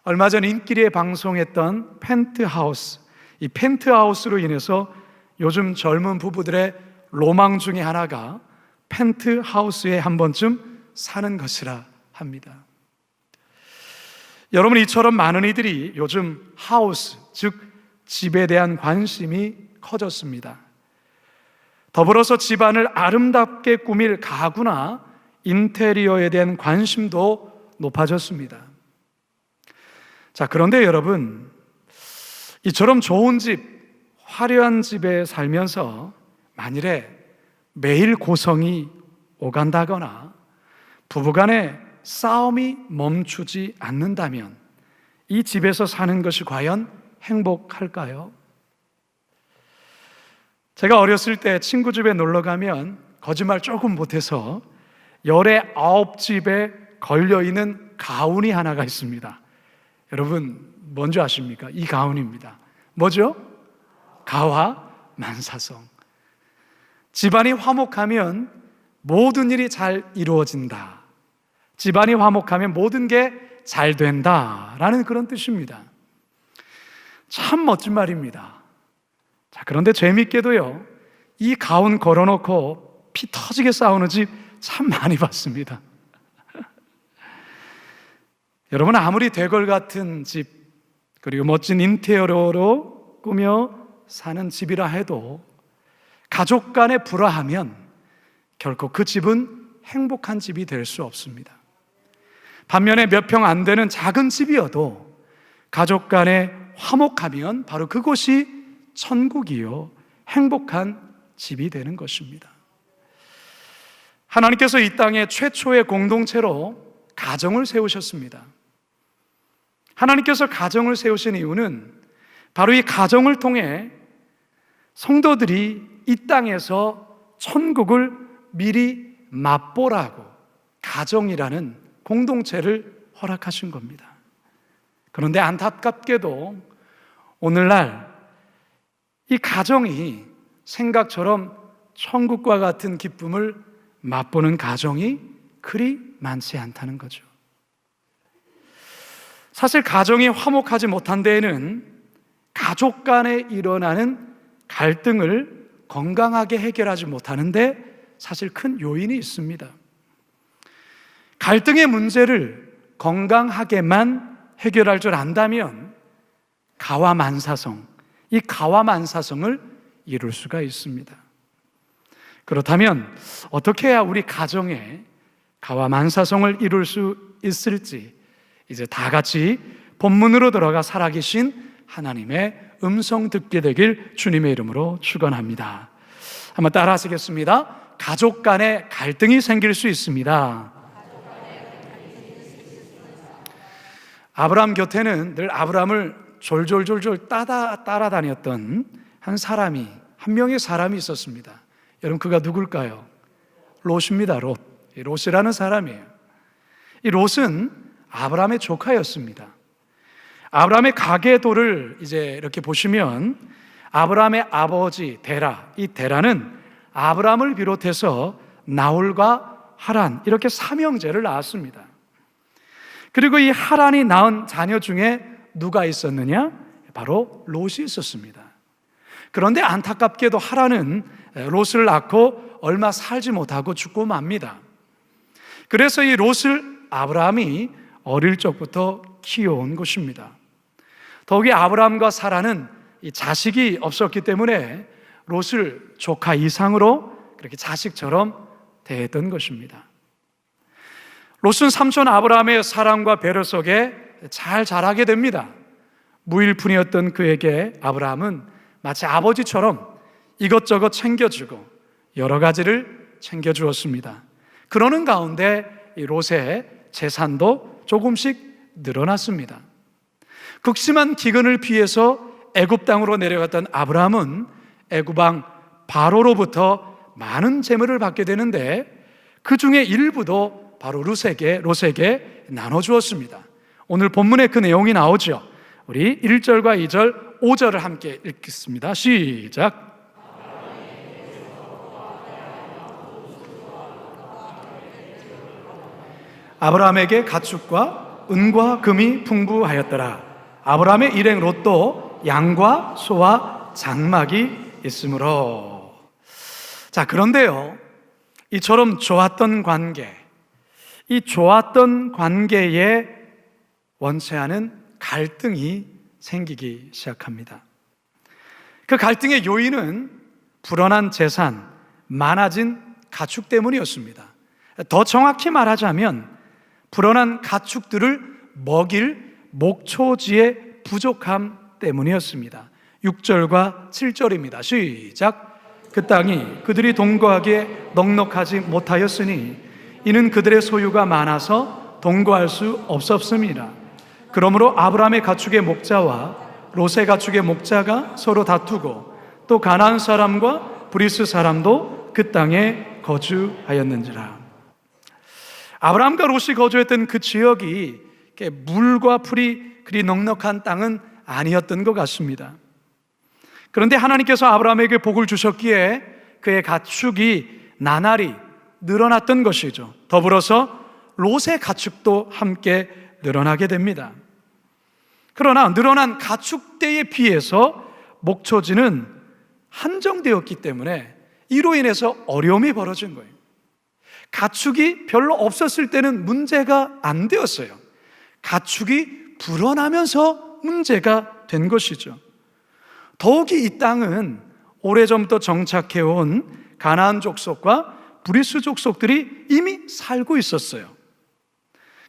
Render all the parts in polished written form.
얼마 전 인기리에 방송했던 펜트하우스, 이 펜트하우스로 인해서 요즘 젊은 부부들의 로망 중에 하나가 펜트하우스에 한 번쯤 사는 것이라 합니다. 여러분, 이처럼 많은 이들이 요즘 하우스, 즉 집에 대한 관심이 커졌습니다. 더불어서 집안을 아름답게 꾸밀 가구나 인테리어에 대한 관심도 높아졌습니다. 자, 그런데 여러분, 이처럼 좋은 집, 화려한 집에 살면서 만일에 매일 고성이 오간다거나 부부간의 싸움이 멈추지 않는다면 이 집에서 사는 것이 과연 행복할까요? 제가 어렸을 때 친구 집에 놀러 가면 거짓말 조금 못해서 열의 9집에 걸려있는 가훈이 하나가 있습니다. 여러분, 뭔지 아십니까? 이 가훈입니다. 뭐죠? 가화 만사성. 집안이 화목하면 모든 일이 잘 이루어진다. 집안이 화목하면 모든 게 잘 된다라는 그런 뜻입니다. 참 멋진 말입니다. 자, 그런데 재밌게도요, 이 가훈 걸어놓고 피 터지게 싸우는 집 참 많이 봤습니다. 여러분, 아무리 대궐 같은 집, 그리고 멋진 인테리어로 꾸며 사는 집이라 해도 가족 간에 불화하면 결코 그 집은 행복한 집이 될 수 없습니다. 반면에 몇 평 안 되는 작은 집이어도 가족 간에 화목하면 바로 그곳이 천국이요, 행복한 집이 되는 것입니다. 하나님께서 이 땅에 최초의 공동체로 가정을 세우셨습니다. 하나님께서 가정을 세우신 이유는 바로 이 가정을 통해 성도들이 이 땅에서 천국을 미리 맛보라고 가정이라는 공동체를 허락하신 겁니다. 그런데 안타깝게도 오늘날 이 가정이 생각처럼 천국과 같은 기쁨을 맛보는 가정이 그리 많지 않다는 거죠. 사실 가정이 화목하지 못한 데에는 가족 간에 일어나는 갈등을 건강하게 해결하지 못하는데 사실 큰 요인이 있습니다. 갈등의 문제를 건강하게만 해결할 줄 안다면 가와만사성, 이 가와만사성을 이룰 수가 있습니다. 그렇다면 어떻게 해야 우리 가정에 가와만사성을 이룰 수 있을지 이제 다 같이 본문으로 들어가 살아계신 하나님의 음성 듣게 되길 주님의 이름으로 축원합니다. 한번 따라 하시겠습니다. 가족 간에 갈등이 생길 수 있습니다. 아브라함 곁에는 늘 아브라함을 졸졸졸졸 따라다녔던 한 명의 사람이 있었습니다. 여러분, 그가 누굴까요? 롯입니다. 롯이라는 사람이에요. 이 롯은 아브라함의 조카였습니다. 아브라함의 가계도를 이제 이렇게 보시면 아브라함의 아버지 데라, 이 데라는 아브라함을 비롯해서 나홀과 하란, 이렇게 삼형제를 낳았습니다. 그리고 이 하란이 낳은 자녀 중에 누가 있었느냐? 바로 롯이 있었습니다. 그런데 안타깝게도 하란은 롯을 낳고 얼마 살지 못하고 죽고 맙니다. 그래서 이 롯을 아브라함이 어릴 적부터 키워온 것입니다. 더욱이 아브라함과 사라는 이 자식이 없었기 때문에 롯을 조카 이상으로 그렇게 자식처럼 대했던 것입니다. 롯은 삼촌 아브라함의 사랑과 배려 속에 잘 자라게 됩니다. 무일푼이었던 그에게 아브라함은 마치 아버지처럼 이것저것 챙겨주고 여러 가지를 챙겨주었습니다. 그러는 가운데 이 롯의 재산도 조금씩 늘어났습니다. 극심한 기근을 피해서 애굽 땅으로 내려갔던 아브라함은 애굽 왕 바로로부터 많은 재물을 받게 되는데 그 중에 일부도 바로 롯에게 나눠주었습니다. 오늘 본문에 그 내용이 나오죠. 우리 1절과 2절, 5절을 함께 읽겠습니다. 시작. 아브라함에게 가축과 은과 금이 풍부하였더라. 아브라함의 일행 롯도 양과 소와 장막이 있으므로. 자, 그런데요, 이처럼 좋았던 관계, 이 좋았던 관계에 원치 않은 갈등이 생기기 시작합니다. 그 갈등의 요인은 불어난 재산, 많아진 가축 때문이었습니다. 더 정확히 말하자면 불어난 가축들을 먹일 목초지의 부족함 때문이었습니다. 6절과 7절입니다. 시작. 그 땅이 그들이 동거하기에 넉넉하지 못하였으니 이는 그들의 소유가 많아서 동거할 수 없었습니다. 그러므로 아브라함의 가축의 목자와 롯의 가축의 목자가 서로 다투고 또 가나안 사람과 브리스 사람도 그 땅에 거주하였는지라. 아브라함과 롯이 거주했던 그 지역이 물과 풀이 그리 넉넉한 땅은 아니었던 것 같습니다. 그런데 하나님께서 아브라함에게 복을 주셨기에 그의 가축이 나날이 늘어났던 것이죠. 더불어서 롯의 가축도 함께 늘어나게 됩니다. 그러나 늘어난 가축대에 비해서 목초지는 한정되었기 때문에 이로 인해서 어려움이 벌어진 거예요. 가축이 별로 없었을 때는 문제가 안 되었어요. 가축이 불어나면서 문제가 된 것이죠. 더욱이 이 땅은 오래전부터 정착해온 가나안 족속과 브리스 족속들이 이미 살고 있었어요.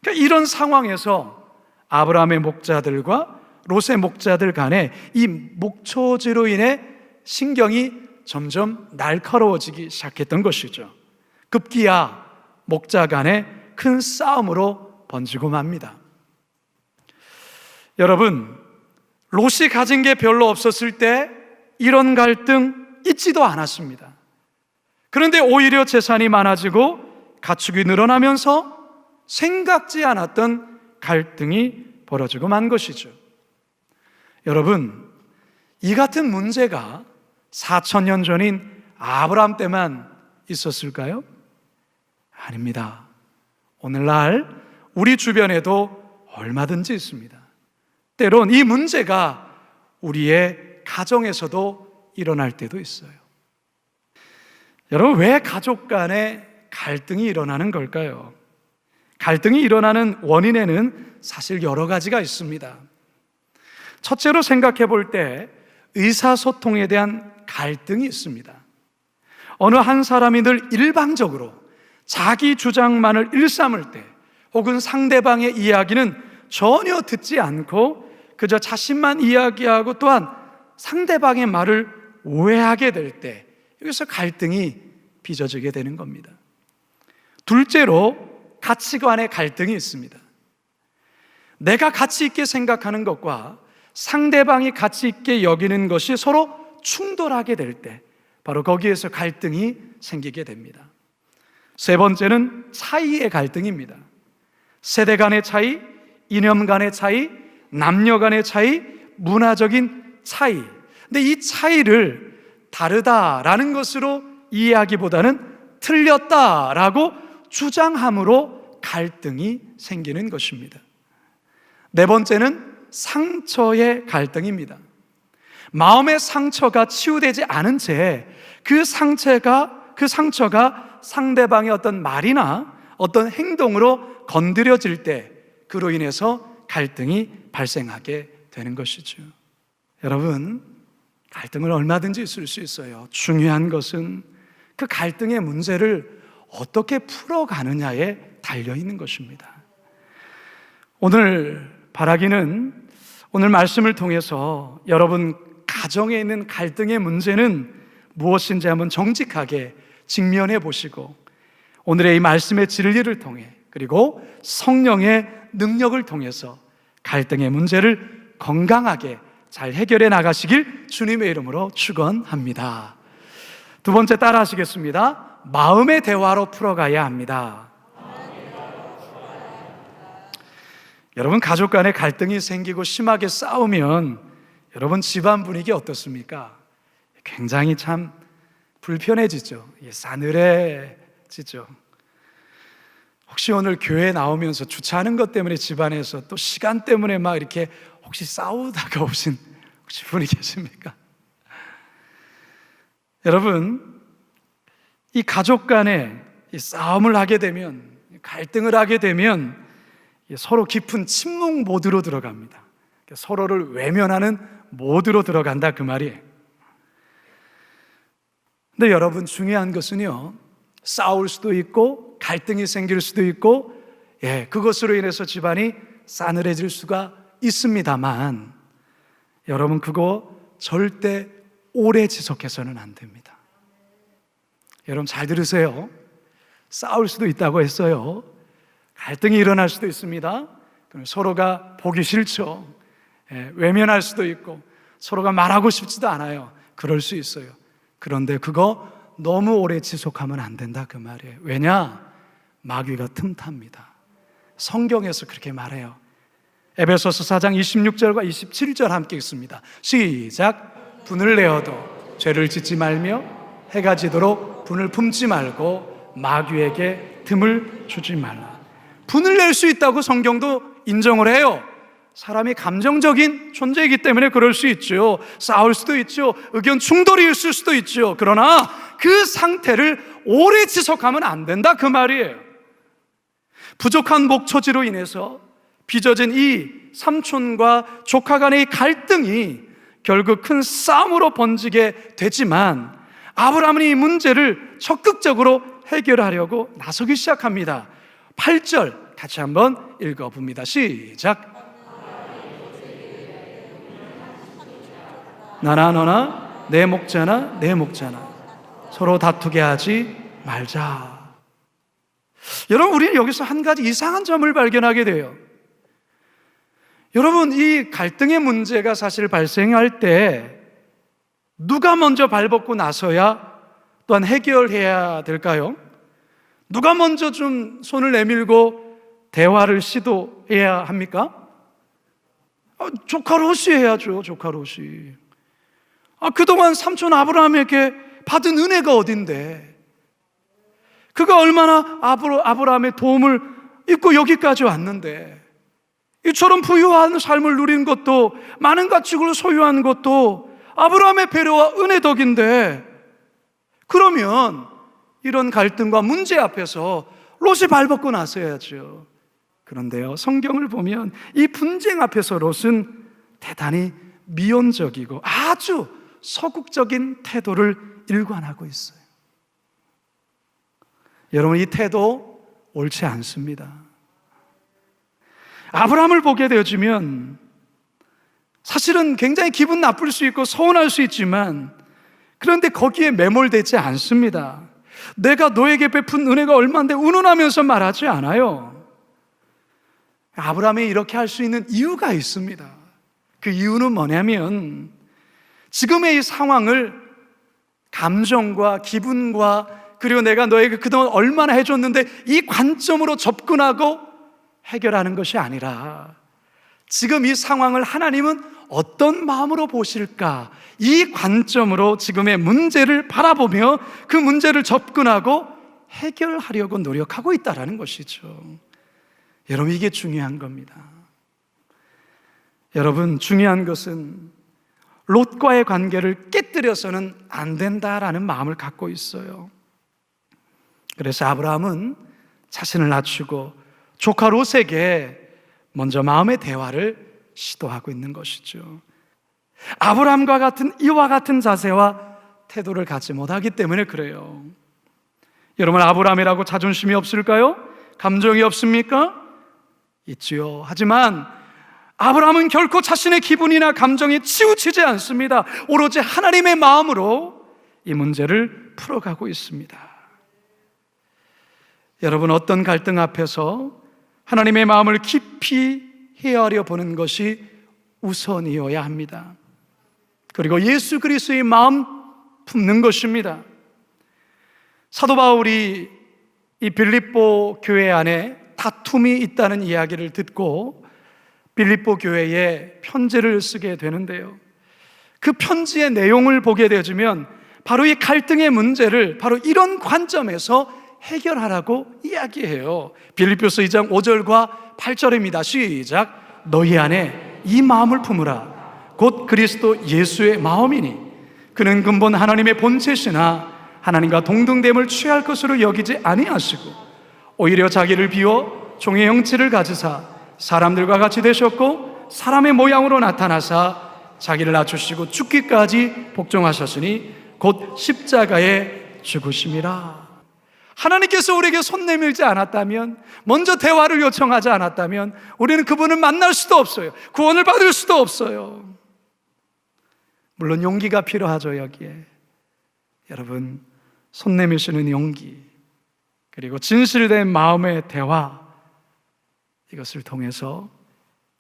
그러니까 이런 상황에서 아브라함의 목자들과 롯의 목자들 간에 이 목초지로 인해 신경이 점점 날카로워지기 시작했던 것이죠. 급기야 목자 간에 큰 싸움으로 번지고 맙니다. 여러분, 롯이 가진 게 별로 없었을 때 이런 갈등 있지도 않았습니다. 그런데 오히려 재산이 많아지고 가축이 늘어나면서 생각지 않았던 갈등이 벌어지고 만 것이죠. 여러분, 이 같은 문제가 4,000년 전인 아브라함 때만 있었을까요? 아닙니다. 오늘날 우리 주변에도 얼마든지 있습니다. 때론 이 문제가 우리의 가정에서도 일어날 때도 있어요. 여러분, 왜 가족 간에 갈등이 일어나는 걸까요? 갈등이 일어나는 원인에는 사실 여러 가지가 있습니다. 첫째로 생각해 볼 때 의사소통에 대한 갈등이 있습니다. 어느 한 사람이 늘 일방적으로 자기 주장만을 일삼을 때, 혹은 상대방의 이야기는 전혀 듣지 않고 그저 자신만 이야기하고 또한 상대방의 말을 오해하게 될 때, 여기서 갈등이 빚어지게 되는 겁니다. 둘째로 가치관의 갈등이 있습니다. 내가 가치 있게 생각하는 것과 상대방이 가치 있게 여기는 것이 서로 충돌하게 될 때, 바로 거기에서 갈등이 생기게 됩니다. 세 번째는 차이의 갈등입니다. 세대 간의 차이, 이념 간의 차이, 남녀 간의 차이, 문화적인 차이. 근데 이 차이를 다르다라는 것으로 이해하기보다는 틀렸다라고 주장함으로 갈등이 생기는 것입니다. 네 번째는 상처의 갈등입니다. 마음의 상처가 치유되지 않은 채 그 상처가 상대방의 어떤 말이나 어떤 행동으로 건드려질 때, 그로 인해서 갈등이 발생하게 되는 것이죠. 여러분, 갈등은 얼마든지 있을 수 있어요. 중요한 것은 그 갈등의 문제를 어떻게 풀어가느냐에 달려있는 것입니다. 오늘 바라기는 오늘 말씀을 통해서 여러분 가정에 있는 갈등의 문제는 무엇인지 한번 정직하게 직면해 보시고, 오늘의 이 말씀의 진리를 통해, 그리고 성령의 능력을 통해서 갈등의 문제를 건강하게 잘 해결해 나가시길 주님의 이름으로 축원합니다. 두 번째, 따라 하시겠습니다. 마음의 대화로 풀어가야 합니다. 여러분, 가족 간에 갈등이 생기고 심하게 싸우면 여러분 집안 분위기 어떻습니까? 굉장히 참 불편해지죠. 싸늘해지죠. 혹시 오늘 교회 나오면서 주차하는 것 때문에 집안에서 또 시간 때문에 막 이렇게 혹시 싸우다가 오신 혹시 분이 계십니까? 여러분, 이 가족 간에 이 싸움을 하게 되면, 갈등을 하게 되면 서로 깊은 침묵 모드로 들어갑니다. 서로를 외면하는 모드로 들어간다, 그 말이에요. 근데 여러분, 중요한 것은요, 싸울 수도 있고 갈등이 생길 수도 있고, 그것으로 인해서 집안이 싸늘해질 수가 있습니다만, 여러분, 그거 절대 오래 지속해서는 안 됩니다. 여러분, 잘 들으세요. 싸울 수도 있다고 했어요. 갈등이 일어날 수도 있습니다. 서로가 보기 싫죠. 외면할 수도 있고 서로가 말하고 싶지도 않아요. 그럴 수 있어요. 그런데 그거 너무 오래 지속하면 안 된다, 그 말이에요. 왜냐? 마귀가 틈탑니다. 성경에서 그렇게 말해요. 에베소서 4장 26절과 27절 함께 읽습니다. 시작. 분을 내어도 죄를 짓지 말며 해가 지도록 분을 품지 말고 마귀에게 틈을 주지 말라. 분을 낼 수 있다고 성경도 인정을 해요. 사람이 감정적인 존재이기 때문에 그럴 수 있죠. 싸울 수도 있죠. 의견 충돌이 있을 수도 있죠. 그러나 그 상태를 오래 지속하면 안 된다, 그 말이에요. 부족한 목초지로 인해서 빚어진 이 삼촌과 조카 간의 갈등이 결국 큰 싸움으로 번지게 되지만, 아브라함은 이 문제를 적극적으로 해결하려고 나서기 시작합니다. 8절 같이 한번 읽어봅니다. 시작. 나나 너나 내 목자나 내 목자나 서로 다투게 하지 말자. 여러분, 우리는 여기서 한 가지 이상한 점을 발견하게 돼요. 여러분, 이 갈등의 문제가 사실 발생할 때 누가 먼저 발벗고 나서야 또한 해결해야 될까요? 누가 먼저 좀 손을 내밀고 대화를 시도해야 합니까? 조카 롯이 해야죠. 조카 롯이. 그동안 삼촌 아브라함에게 받은 은혜가 어딘데, 그가 얼마나 아브라함의 도움을 입고 여기까지 왔는데, 이처럼 부유한 삶을 누린 것도, 많은 가축을 소유한 것도 아브라함의 배려와 은혜 덕인데, 그러면 이런 갈등과 문제 앞에서 롯이 발벗고 나서야죠. 그런데요, 성경을 보면 이 분쟁 앞에서 롯은 대단히 미온적이고 아주 서국적인 태도를 일관하고 있어요. 여러분, 이 태도 옳지 않습니다. 아브라함을 보게 되어지면 사실은 굉장히 기분 나쁠 수 있고 서운할 수 있지만, 그런데 거기에 매몰되지 않습니다. 내가 너에게 베푼 은혜가 얼마인데 운운하면서 말하지 않아요. 아브라함이 이렇게 할 수 있는 이유가 있습니다. 그 이유는 뭐냐면, 지금의 이 상황을 감정과 기분과, 그리고 내가 너에게 그동안 얼마나 해줬는데 이 관점으로 접근하고 해결하는 것이 아니라, 지금 이 상황을 하나님은 어떤 마음으로 보실까, 이 관점으로 지금의 문제를 바라보며 그 문제를 접근하고 해결하려고 노력하고 있다는 것이죠. 여러분, 이게 중요한 겁니다. 여러분, 중요한 것은 롯과의 관계를 깨뜨려서는 안 된다라는 마음을 갖고 있어요. 그래서 아브라함은 자신을 낮추고 조카 롯에게 먼저 마음의 대화를 시도하고 있는 것이죠. 아브라함과 같은 이와 같은 자세와 태도를 갖지 못하기 때문에 그래요. 여러분, 아브라함이라고 자존심이 없을까요? 감정이 없습니까? 있지요. 하지만 아브라함은 결코 자신의 기분이나 감정에 치우치지 않습니다. 오로지 하나님의 마음으로 이 문제를 풀어가고 있습니다. 여러분, 어떤 갈등 앞에서 하나님의 마음을 깊이 헤아려 보는 것이 우선이어야 합니다. 그리고 예수 그리스도의 마음 품는 것입니다. 사도 바울이 이 빌립보 교회 안에 다툼이 있다는 이야기를 듣고 빌립보 교회에 편지를 쓰게 되는데요, 그 편지의 내용을 보게 되어지면 바로 이 갈등의 문제를 바로 이런 관점에서 해결하라고 이야기해요. 빌립보서 2장 5절과 8절입니다. 시작. 너희 안에 이 마음을 품으라. 곧 그리스도 예수의 마음이니 그는 근본 하나님의 본체시나 하나님과 동등됨을 취할 것으로 여기지 아니하시고 오히려 자기를 비워 종의 형체를 가지사 사람들과 같이 되셨고 사람의 모양으로 나타나사 자기를 낮추시고 죽기까지 복종하셨으니 곧 십자가에 죽으심이라. 하나님께서 우리에게 손 내밀지 않았다면, 먼저 대화를 요청하지 않았다면 우리는 그분을 만날 수도 없어요. 구원을 받을 수도 없어요. 물론 용기가 필요하죠. 여기에 여러분, 손 내미시는 용기, 그리고 진실된 마음의 대화, 이것을 통해서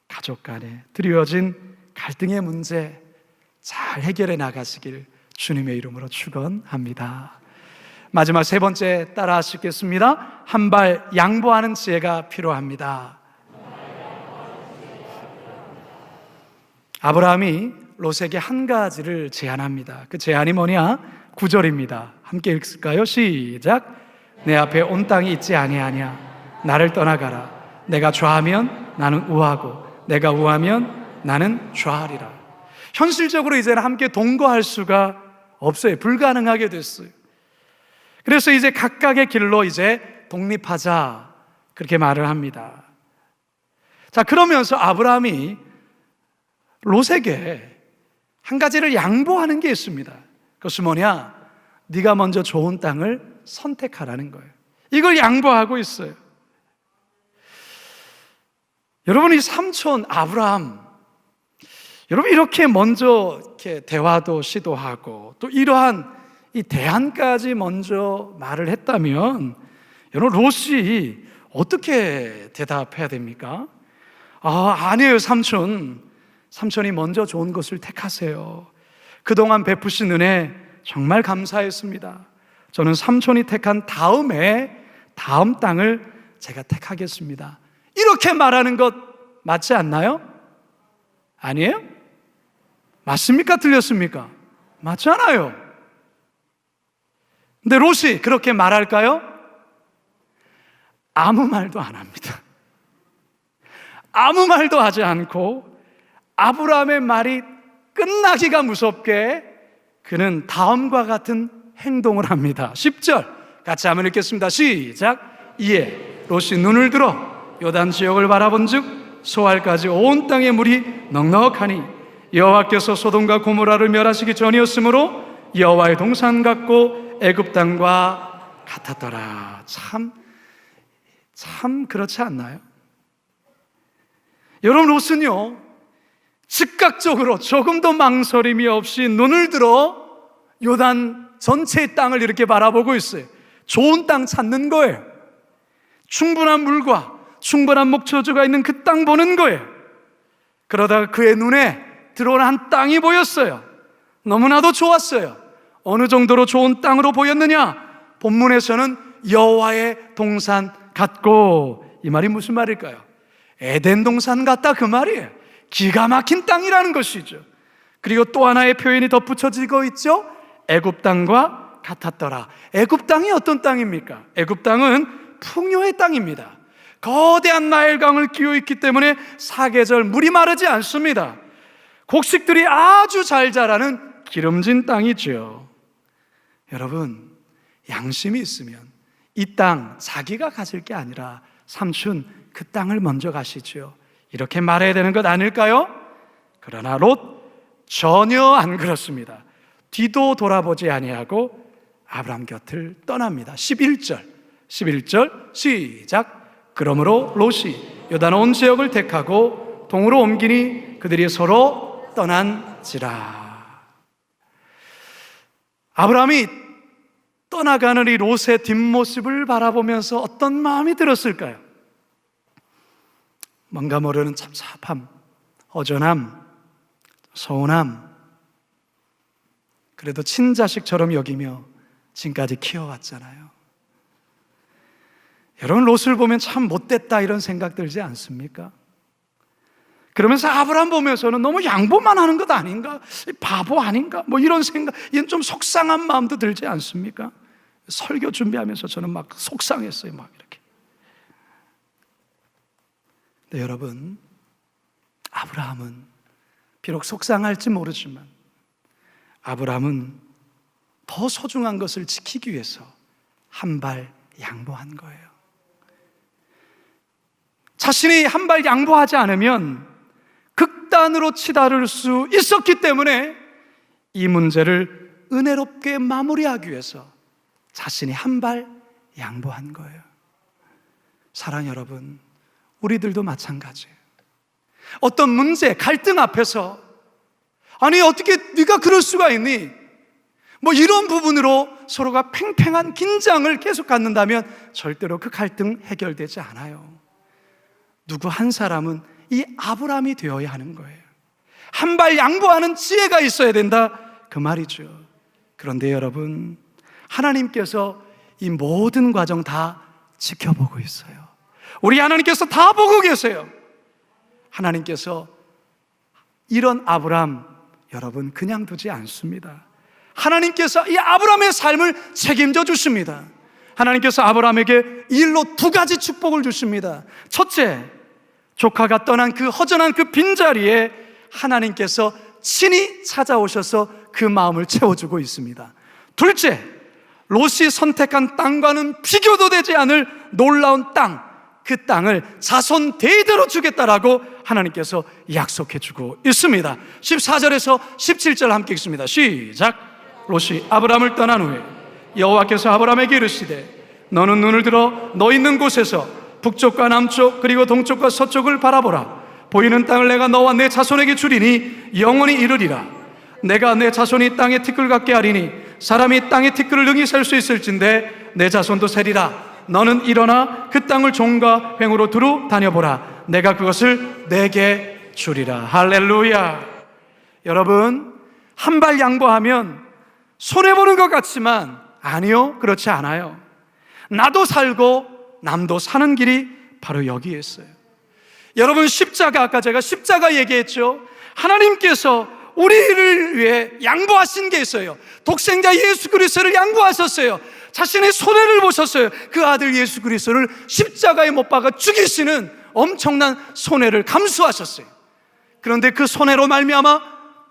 가족 간에 드리워진 갈등의 문제 잘 해결해 나가시길 주님의 이름으로 축원합니다. 마지막 세 번째 따라 하시겠습니다. 한 발 양보하는 지혜가 필요합니다. 아브라함이 롯에게 한 가지를 제안합니다. 그 제안이 뭐냐? 9절입니다. 함께 읽을까요? 시작. 내 앞에 온 땅이 있지 아니하냐? 나를 떠나가라. 내가 좌하면 나는 우하고 내가 우하면 나는 좌하리라. 현실적으로 이제는 함께 동거할 수가 없어요. 불가능하게 됐어요. 그래서 이제 각각의 길로 이제 독립하자, 그렇게 말을 합니다. 자, 그러면서 아브라함이 롯에게 한 가지를 양보하는 게 있습니다. 그것이 뭐냐? 네가 먼저 좋은 땅을 선택하라는 거예요. 이걸 양보하고 있어요. 여러분, 이 삼촌 아브라함, 여러분 이렇게 먼저 이렇게 대화도 시도하고 또 이러한 이 대안까지 먼저 말을 했다면 여러분 롯이 어떻게 대답해야 됩니까? 아니에요 삼촌이 먼저 좋은 것을 택하세요. 그동안 베푸신 은혜 정말 감사했습니다. 저는 삼촌이 택한 다음 땅을 제가 택하겠습니다. 이렇게 말하는 것 맞지 않나요? 아니에요? 맞습니까? 틀렸습니까? 맞잖아요. 근데 롯이 그렇게 말할까요? 아무 말도 안 합니다. 아무 말도 하지 않고 아브라함의 말이 끝나기가 무섭게 그는 다음과 같은 행동을 합니다. 10절 같이 한번 읽겠습니다. 시작. 이에 롯이 눈을 들어 요단 지역을 바라본즉 소알까지 온 땅의 물이 넉넉하니 여호와께서 소돔과 고모라를 멸하시기 전이었으므로 여호와의 동산 같고 애굽 땅과 같았더라. 참 그렇지 않나요? 여러분 롯은요 즉각적으로 조금도 망설임이 없이 눈을 들어 요단 전체의 땅을 이렇게 바라보고 있어요. 좋은 땅 찾는 거예요. 충분한 물과 충분한 목초지가 있는 그 땅 보는 거예요. 그러다가 그의 눈에 들어온 한 땅이 보였어요. 너무나도 좋았어요. 어느 정도로 좋은 땅으로 보였느냐? 본문에서는 여호와의 동산 같고, 이 말이 무슨 말일까요? 에덴 동산 같다, 그 말이에요. 기가 막힌 땅이라는 것이죠. 그리고 또 하나의 표현이 덧붙여지고 있죠. 애굽 땅과 같았더라. 애굽 땅이 어떤 땅입니까? 애굽 땅은 풍요의 땅입니다. 거대한 나일강을 끼고 있기 때문에 사계절 물이 마르지 않습니다. 곡식들이 아주 잘 자라는 기름진 땅이죠. 여러분, 양심이 있으면 이 땅 자기가 가질 게 아니라 삼촌 그 땅을 먼저 가시죠, 이렇게 말해야 되는 것 아닐까요? 그러나 롯 전혀 안 그렇습니다. 뒤도 돌아보지 아니하고 아브람 곁을 떠납니다. 11절 시작. 그러므로 롯이 요단 온 지역을 택하고 동으로 옮기니 그들이 서로 떠난지라. 아브라함이 떠나가는 이 롯의 뒷모습을 바라보면서 어떤 마음이 들었을까요? 뭔가 모르는 찹찹함, 허전함, 서운함. 그래도 친자식처럼 여기며 지금까지 키워왔잖아요. 여러분 롯을 보면 참 못됐다 이런 생각 들지 않습니까? 그러면서 아브라함 보면서는 너무 양보만 하는 것 아닌가? 바보 아닌가? 뭐 이런 생각, 이런 좀 속상한 마음도 들지 않습니까? 설교 준비하면서 저는 막 속상했어요. 막 이렇게. 네, 여러분, 아브라함은 비록 속상할지 모르지만 아브라함은 더 소중한 것을 지키기 위해서 한 발 양보한 거예요. 자신이 한 발 양보하지 않으면 극단으로 치달을 수 있었기 때문에 이 문제를 은혜롭게 마무리하기 위해서 자신이 한 발 양보한 거예요. 사랑 여러분, 우리들도 마찬가지예요. 어떤 문제, 갈등 앞에서 아니 어떻게 네가 그럴 수가 있니? 뭐 이런 부분으로 서로가 팽팽한 긴장을 계속 갖는다면 절대로 그 갈등 해결되지 않아요. 누구 한 사람은 이 아브라함이 되어야 하는 거예요. 한 발 양보하는 지혜가 있어야 된다, 그 말이죠. 그런데 여러분, 하나님께서 이 모든 과정 다 지켜보고 있어요. 우리 하나님께서 다 보고 계세요. 하나님께서 이런 아브라함, 여러분 그냥 두지 않습니다. 하나님께서 이 아브라함의 삶을 책임져 주십니다. 하나님께서 아브라함에게 일로 두 가지 축복을 주십니다. 첫째, 조카가 떠난 그 허전한 그 빈자리에 하나님께서 친히 찾아오셔서 그 마음을 채워주고 있습니다. 둘째, 롯이 선택한 땅과는 비교도 되지 않을 놀라운 땅, 그 땅을 자손 대대로 주겠다라고 하나님께서 약속해 주고 있습니다. 14절에서 17절 함께 읽습니다. 시작. 롯이 아브라함을 떠난 후에 여호와께서 아브라함에게 이르시되 너는 눈을 들어 너 있는 곳에서 북쪽과 남쪽 그리고 동쪽과 서쪽을 바라보라. 보이는 땅을 내가 너와 내 자손에게 주리니 영원히 이르리라. 내가 내 자손이 땅의 티끌 같게 하리니 사람이 땅의 티끌을 능히 셀 수 있을진데 내 자손도 세리라. 너는 일어나 그 땅을 종과 횡으로 두루 다녀보라. 내가 그것을 내게 주리라. 할렐루야. 여러분, 한 발 양보하면 손해보는 것 같지만 아니요, 그렇지 않아요. 나도 살고 남도 사는 길이 바로 여기에 있어요. 여러분, 십자가, 아까 제가 십자가 얘기했죠. 하나님께서 우리를 위해 양보하신 게 있어요. 독생자 예수 그리스도를 양보하셨어요. 자신의 손해를 보셨어요. 그 아들 예수 그리스도를 십자가에 못 박아 죽이시는 엄청난 손해를 감수하셨어요. 그런데 그 손해로 말미암아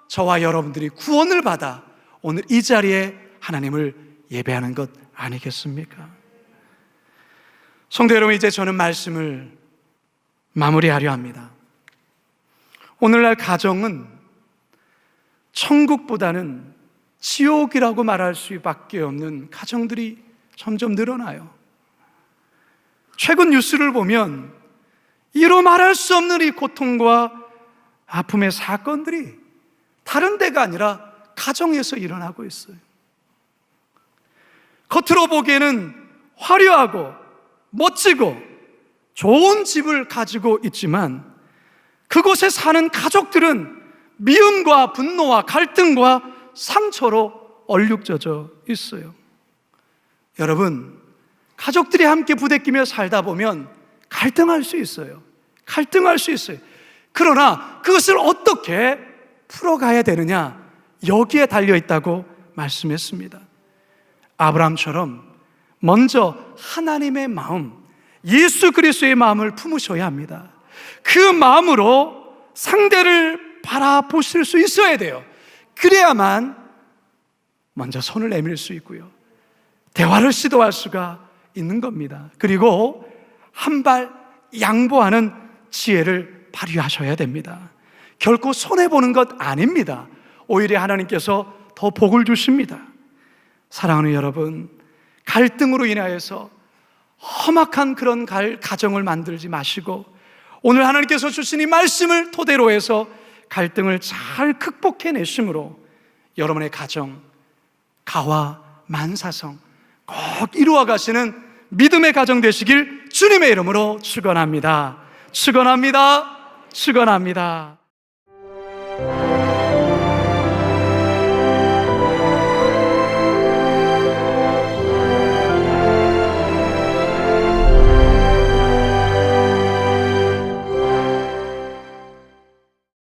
저와 여러분들이 구원을 받아 오늘 이 자리에 하나님을 예배하는 것 아니겠습니까? 성도 여러분, 이제 저는 말씀을 마무리하려 합니다. 오늘날 가정은 천국보다는 지옥이라고 말할 수밖에 없는 가정들이 점점 늘어나요. 최근 뉴스를 보면 이로 말할 수 없는 이 고통과 아픔의 사건들이 다른 데가 아니라 가정에서 일어나고 있어요. 겉으로 보기에는 화려하고 멋지고 좋은 집을 가지고 있지만 그곳에 사는 가족들은 미움과 분노와 갈등과 상처로 얼룩져져 있어요. 여러분, 가족들이 함께 부대끼며 살다 보면 갈등할 수 있어요. 갈등할 수 있어요. 그러나 그것을 어떻게 풀어가야 되느냐, 여기에 달려있다고 말씀했습니다. 아브라함처럼 먼저 하나님의 마음, 예수 그리스도의 마음을 품으셔야 합니다. 그 마음으로 상대를 바라보실 수 있어야 돼요. 그래야만 먼저 손을 내밀 수 있고요, 대화를 시도할 수가 있는 겁니다. 그리고 한 발 양보하는 지혜를 발휘하셔야 됩니다. 결코 손해보는 것 아닙니다. 오히려 하나님께서 더 복을 주십니다. 사랑하는 여러분, 갈등으로 인하여서 험악한 그런 가정을 만들지 마시고 오늘 하나님께서 주신 이 말씀을 토대로 해서 갈등을 잘 극복해내심으로 여러분의 가정, 가와 만사성 꼭 이루어 가시는 믿음의 가정 되시길 주님의 이름으로 축원합니다. 축원합니다. 축원합니다.